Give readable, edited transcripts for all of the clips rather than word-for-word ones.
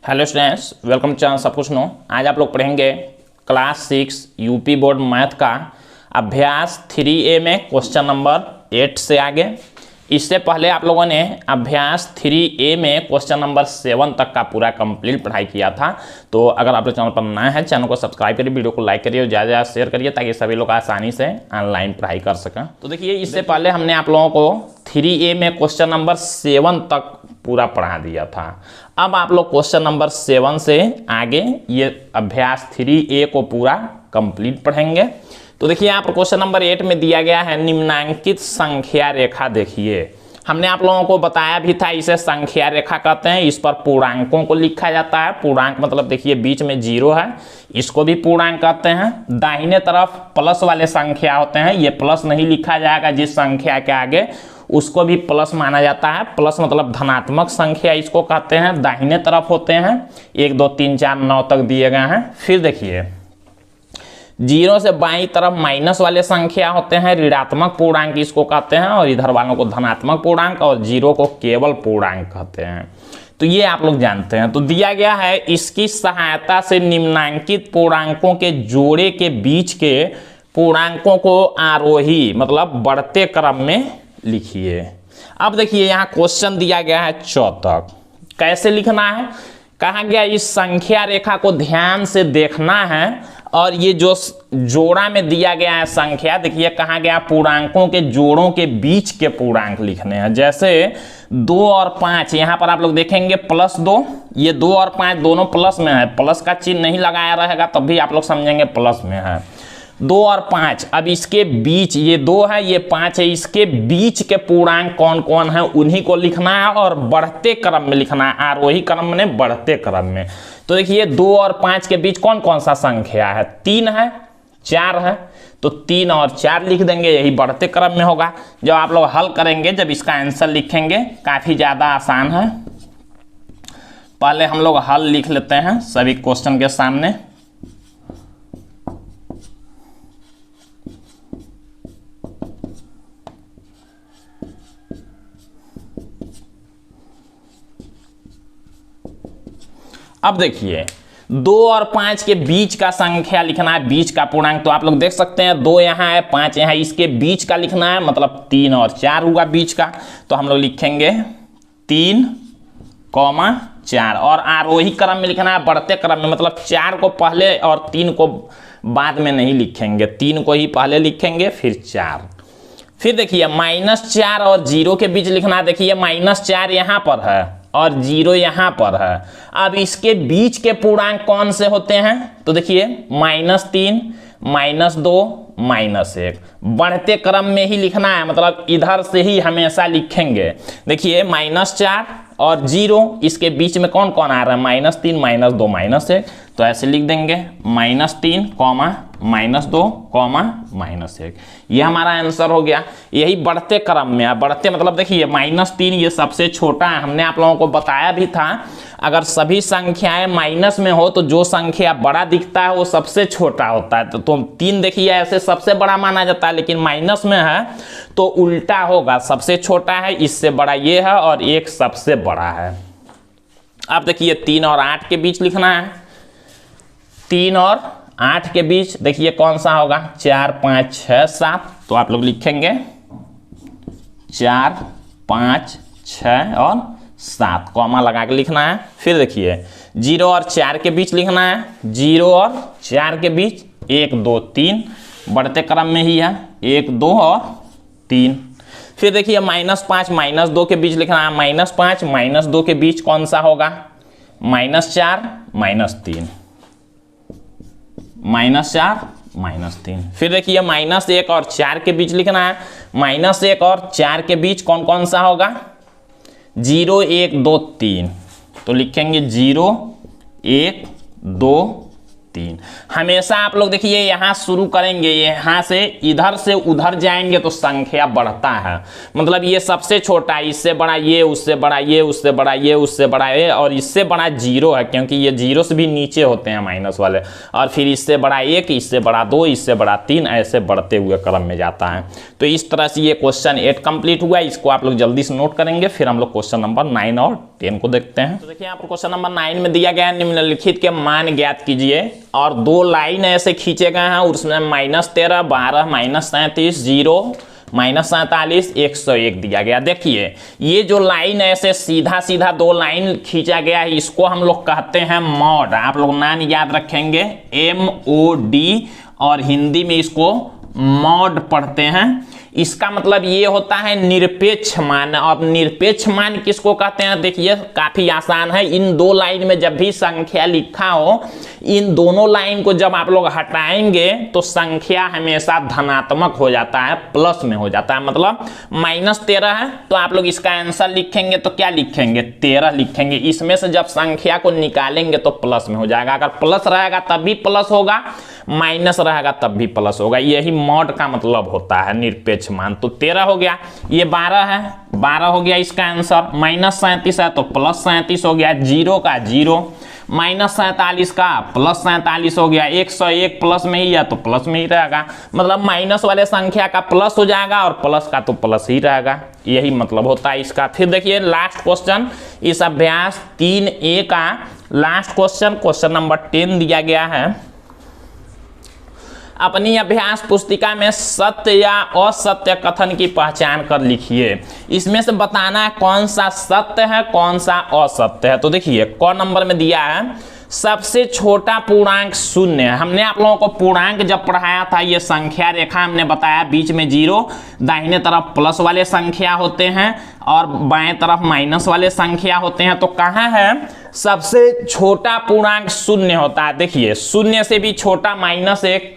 Hello students, welcome to channel सब कुछ no. आज आप लोग पढ़ेंगे क्लास 6 यूपी बोर्ड मैथ का अभ्यास 3A में क्वेश्चन नंबर 8 से आगे। इससे पहले आप लोगों ने अभ्यास 3A में क्वेश्चन नंबर 7 तक का पूरा कंप्लीट पढ़ाई किया था। तो अगर आप लोग चैनल पर नए हैं, चैनल को सब्सक्राइब करिए, वीडियो को लाइक करिए और ज़्यादा ज़्यादा शेयर करिए ताकि सभी लोग आसानी से ऑनलाइन पढ़ाई कर सकें। तो देखिए, इससे पहले हमने आप लोगों को 3A में क्वेश्चन नंबर 7 तक पूरा पढ़ा दिया था। अब आप लोग क्वेश्चन नंबर 7 से आगे ये अभ्यास 3A को पूरा कंप्लीट पढ़ेंगे। तो देखिए, यहाँ पर क्वेश्चन नंबर 8 में दिया गया है निम्नांकित संख्या रेखा। देखिए, हमने आप लोगों को बताया भी था, इसे संख्या रेखा कहते हैं। इस पर पूर्णांकों को लिखा जाता है। पूर्णांक मतलब देखिए बीच में 0 है, इसको भी पूर्णांक कहते हैं। दाहिने तरफ प्लस वाले संख्या होते हैं, ये प्लस नहीं लिखा जाएगा जिस संख्या के आगे, उसको भी प्लस माना जाता है। प्लस मतलब धनात्मक संख्या इसको कहते हैं। दाहिने तरफ होते हैं 1 2 3 4 9 तक दिए गए हैं। फिर देखिए, 0 से बाईं तरफ माइनस वाले संख्या होते हैं, ऋणात्मक पूर्णांक इसको कहते हैं। और इधर वालों को धनात्मक पूर्णांक और 0 को केवल पूर्णांक कहते हैं। तो ये आप लोग जानते हैं। तो दिया गया है, इसकी सहायता से निम्नांकित पूर्णांकों के जोड़े के बीच के पूर्णांकों को आरोही मतलब बढ़ते क्रम में लिखिए। अब देखिए, यहाँ क्वेश्चन दिया गया है चौतक। कैसे लिखना है? कहा गया इस संख्या रेखा को ध्यान से देखना है और ये जो जोड़ा में दिया गया है संख्या, देखिए कहा गया पूर्णांकों के जोड़ों के बीच के पूर्णांक लिखने हैं। जैसे 2 और 5, यहाँ पर आप लोग देखेंगे +2, ये 2 और 5 दोनों प्लस में है। प्लस का चिन्ह नहीं लगाया रहेगा तब भी आप लोग समझेंगे प्लस में है। 2 और 5, अब इसके बीच ये 2 है, ये 5 है, इसके बीच के पूर्णांक कौन कौन है उन्हीं को लिखना है और बढ़ते क्रम में लिखना है, आरोही क्रम में, बढ़ते क्रम में। तो देखिए, 2 और 5 के बीच कौन कौन सा संख्या है? 3 है, 4 है। तो 3 और 4 लिख देंगे, यही बढ़ते क्रम में होगा। जब आप लोग हल करेंगे, जब इसका आंसर लिखेंगे, काफ़ी ज़्यादा आसान है। पहले हम लोग हल लिख लेते हैं सभी क्वेश्चन के सामने। अब देखिए, 2 और 5 के बीच का संख्या लिखना है, बीच का पूर्णांक। तो आप लोग देख सकते हैं 2 यहाँ है, 5 यहाँ, इसके बीच का लिखना है, मतलब 3 और 4 हुआ बीच का। तो हम लोग लिखेंगे 3, 4 और आरोही क्रम में लिखना है, बढ़ते क्रम में, मतलब 4 को पहले और 3 को बाद में नहीं लिखेंगे, 3 को ही पहले लिखेंगे फिर 4। फिर देखिए, -4 और 0 के बीच लिखना है। देखिए, -4 यहाँ पर है और 0 यहाँ पर है। अब इसके बीच के पूर्णांक कौन से होते हैं? तो देखिए, -3, -2, -1 बढ़ते क्रम में ही लिखना है, मतलब इधर से ही हमेशा लिखेंगे। देखिए, -4 और 0, इसके बीच में कौन कौन आ रहा है? -3, -2, -1। तो ऐसे लिख देंगे -3, -2, -1। ये हमारा आंसर हो गया। यही बढ़ते क्रम में है। बढ़ते मतलब देखिए, -3 ये सबसे छोटा है। हमने आप लोगों को बताया भी था, अगर सभी संख्याएं माइनस में हो तो जो संख्या बड़ा दिखता है वो सबसे छोटा होता है। तो 3 देखिए ऐसे सबसे बड़ा माना जाता है, लेकिन माइनस में है तो उल्टा होगा, सबसे छोटा है, इससे बड़ा ये है और 1 सबसे बड़ा है। अब देखिए, 3 और 8 के बीच लिखना है। 3 और 8 के बीच देखिए कौन सा होगा? 4, 5, 6, 7। तो आप लोग लिखेंगे 4, 5, 6 और 7, कॉमा लगा के लिखना है। फिर देखिए, 0 और 4 के बीच लिखना है। 0 और 4 के बीच 1 2 3 बढ़ते क्रम में ही है, 1 2 और 3। फिर देखिए, -5, -2 के बीच लिखना है। -5, -2 के बीच कौन सा होगा? -4, -3, -4, -3। फिर देखिए, -1 और 4 के बीच लिखना है। -1 और 4 के बीच कौन कौन सा होगा? 0 1 2 3। तो लिखेंगे 0 1 2 3। हमेशा आप लोग देखिए यहाँ शुरू करेंगे, यहाँ से इधर से उधर जाएंगे तो संख्या बढ़ता है। मतलब ये सबसे छोटा है, इससे बड़ा ये, उससे बड़ा ये, उससे बड़ा ये, उससे बड़ा ये, और इससे बड़ा 0 है क्योंकि ये 0 से भी नीचे होते हैं माइनस वाले, और फिर इससे बड़ा 1, इससे बड़ा 2, इससे बड़ा 3, ऐसे बढ़ते हुए क्रम में जाता है। तो इस तरह से ये क्वेश्चन 8 कंप्लीट हुआ। इसको आप लोग जल्दी से नोट करेंगे, फिर हम लोग क्वेश्चन नंबर 9 और 10 को देखते हैं। तो देखिए यहाँ पर क्वेश्चन नंबर 9 में दिया गया है निम्नलिखित के मान ज्ञात कीजिए, और 2 लाइन ऐसे खींचे गए हैं, उसमें -13, 12, -37, 0, -47, 101 दिया गया। देखिए ये जो लाइन ऐसे सीधा सीधा 2 लाइन खींचा गया है, इसको हम लोग कहते हैं मॉड। आप लोग नाम याद रखेंगे, MOD, और हिंदी में इसको मॉड पढ़ते हैं। इसका मतलब ये होता है निरपेक्ष मान। अब निरपेक्ष मान किसको कहते हैं? देखिए काफी आसान है। इन 2 लाइन में जब भी संख्या लिखा हो, इन दोनों लाइन को जब आप लोग हटाएंगे तो संख्या हमेशा धनात्मक हो जाता है, प्लस में हो जाता है। मतलब -13 है तो आप लोग इसका आंसर लिखेंगे तो क्या लिखेंगे? 13 लिखेंगे। इसमें से जब संख्या को निकालेंगे तो प्लस में हो जाएगा। अगर प्लस रहेगा तब भी प्लस होगा, माइनस रहेगा तब भी प्लस होगा। यही मॉड का मतलब होता है, निरपेक्ष मान। तो 13 हो गया, ये 12 है, 12 हो गया इसका आंसर। -37 है तो +37 हो गया, 0 का 0, -47 का +47 हो गया, 101 प्लस में ही है तो प्लस में ही रहेगा। मतलब माइनस वाले संख्या का प्लस हो जाएगा और प्लस का तो प्लस ही रहेगा। यही मतलब होता है इसका। फिर देखिए लास्ट क्वेश्चन, इस अभ्यास 3A का लास्ट क्वेश्चन, क्वेश्चन नंबर 10 दिया गया है। अपनी अभ्यास पुस्तिका में सत्य या असत्य कथन की पहचान कर लिखिए। इसमें से बताना है कौन सा सत्य है, कौन सा असत्य है। तो देखिए क नंबर में दिया है सबसे छोटा पूर्णांक 0 है। हमने आप लोगों को पूर्णांक जब पढ़ाया था, ये संख्या रेखा हमने बताया, बीच में 0, दाहिने तरफ प्लस वाले संख्या होते हैं और बाएं तरफ माइनस वाले संख्या होते हैं। तो कहाँ है सबसे छोटा पूर्णांक? 0 होता है। देखिए 0 से भी छोटा -1,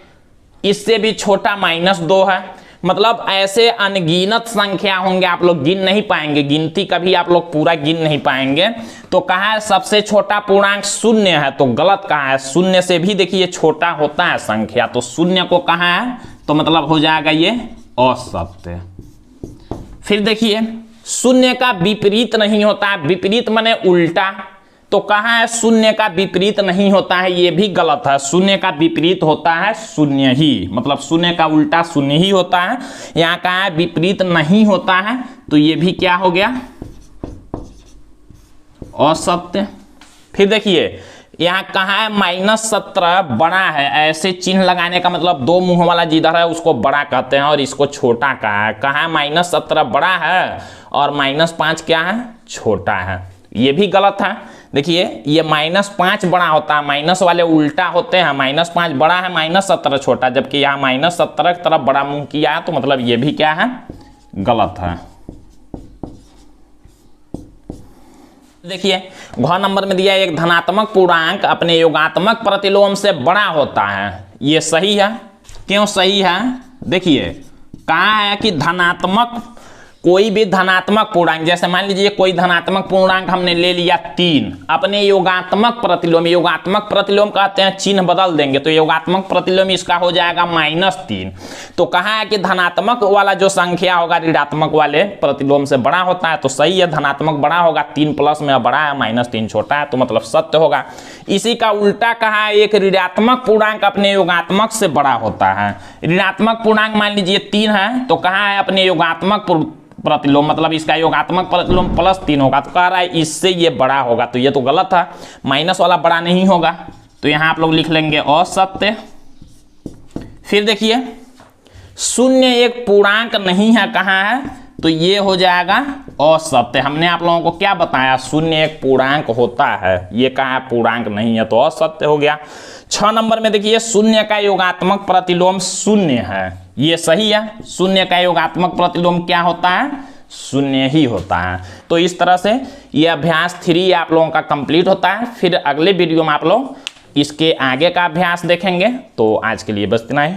इससे भी छोटा -2 है। मतलब ऐसे अनगिनत संख्या होंगे, आप लोग गिन नहीं पाएंगे, गिनती कभी आप लोग पूरा गिन नहीं पाएंगे। तो कहा है सबसे छोटा पूर्णांक 0 है, तो गलत कहा है। 0 से भी देखिए छोटा होता है संख्या, तो 0 को कहा है तो मतलब हो जाएगा ये असत्य। फिर देखिए 0 का विपरीत नहीं होता है, विपरीत माने उल्टा। तो कहाँ है 0 का विपरीत नहीं होता है, ये भी गलत है। 0 का विपरीत होता है 0 ही, मतलब 0 का उल्टा 0 ही होता है। यहाँ कहाँ है विपरीत नहीं होता है, तो ये भी क्या हो गया? असत्य। फिर देखिए यहाँ कहाँ है -17 बड़ा है, ऐसे चिन्ह लगाने का मतलब 2 मुंह वाला जिधर है उसको बड़ा कहते हैं और इसको छोटा कहा है। कहाँ -17 बड़ा है और -5 क्या है? छोटा है। ये भी गलत है। देखिए ये -5 बड़ा होता है, माइनस वाले उल्टा होते हैं, -5 बड़ा है, -17 छोटा, जबकि यहाँ -17 की तरफ बड़ा मुंह किया है, तो मतलब ये भी क्या है? गलत है। देखिए घ नंबर में दिया एक धनात्मक पूर्णांक अपने योगात्मक प्रतिलोम से बड़ा होता है। ये सही है। क्यों सही है? देखिए कहा है कि धनात्मक, कोई भी धनात्मक पूर्णांक, जैसे मान लीजिए कोई धनात्मक पूर्णांक हमने ले लिया 3, अपने योगात्मक प्रतिलोम, योगात्मक प्रतिलोम कहते हैं, चिन्ह बदल देंगे तो योगात्मक प्रतिलोम इसका हो जाएगा -3। तो कहा है कि धनात्मक वाला जो संख्या होगा ऋणात्मक वाले प्रतिलोम से बड़ा होता है, तो सही है, धनात्मक बड़ा होगा। 3 प्लस में बड़ा है, -3 छोटा है, तो मतलब सत्य होगा। इसी का उल्टा कहा है एक ऋणात्मक पूर्णांक अपने योगात्मक से बड़ा होता है। ऋणात्मक पूर्णांक मान लीजिए 3 है, तो कहा है अपने योगात्मक प्रतिलोम, मतलब इसका योगात्मक प्रतिलोम +3 होगा, तो कह रहा है इससे ये बड़ा होगा, तो ये तो गलत है, माइनस वाला बड़ा नहीं होगा। तो यहाँ आप लोग लिख लेंगे असत्य। फिर देखिए 0 एक पूर्णांक नहीं है, कहाँ है? तो ये हो जाएगा असत्य। हमने आप लोगों को क्या बताया? 0 एक पूर्णांक होता है, ये कहाँ पूर्णांक नहीं है, तो असत्य हो गया। 6 नंबर में देखिए 0 का योगात्मक प्रतिलोम 0 है, ये सही है। 0 का योगात्मक प्रतिलोम क्या होता है? 0 ही होता है। तो इस तरह से ये अभ्यास 3 आप लोगों का कंप्लीट होता है। फिर अगले वीडियो में आप लोग इसके आगे का अभ्यास देखेंगे। तो आज के लिए बस इतना ही।